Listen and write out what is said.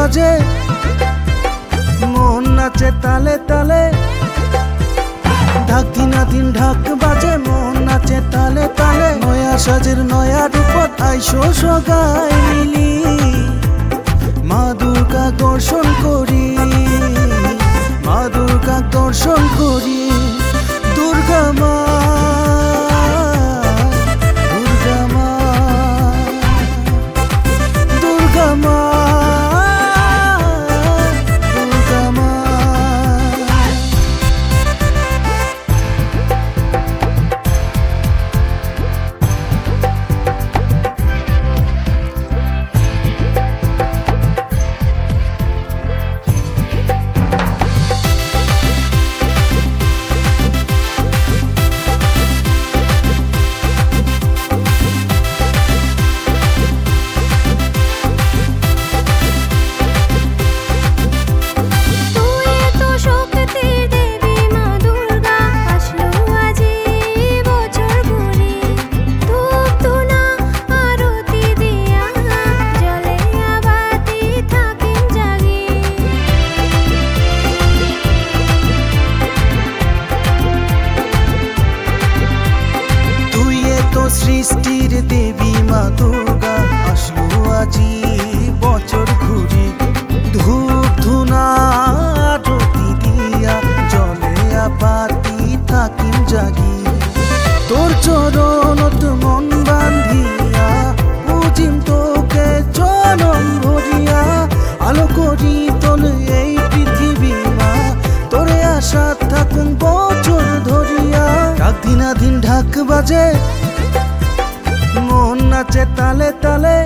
বাজে মন নাচে তালে তালে, ঢাক দিনাদিন ঢাক বাজে মন নাচে তালে তালে। নয়া সাজের নয়া রূপত আইসো সগাই মিলি, মা দুর্গা দর্শন করি, মা দুর্গা দর্শন করি। দুর্গা মা, দুর্গা মা, দুর্গা মা, দুর্গা মা। সৃষ্টির দেবী মা দুর্গা আসলো আজি বছর ঘুরি। ধূপ ধুনা আরতি দিয়া জলে আবাতি থাকিম জাগি। তোর চরণত মন বান্ধিয়া পুজিম তোকে জনম ভরিয়া। আলো করি তোল এই পৃথিবী মা, তোরে আশা থাকুন বছর ধরিয়া। ঢাক দিনাদিন ঢাক বাজে মন নাচে তালে তালে,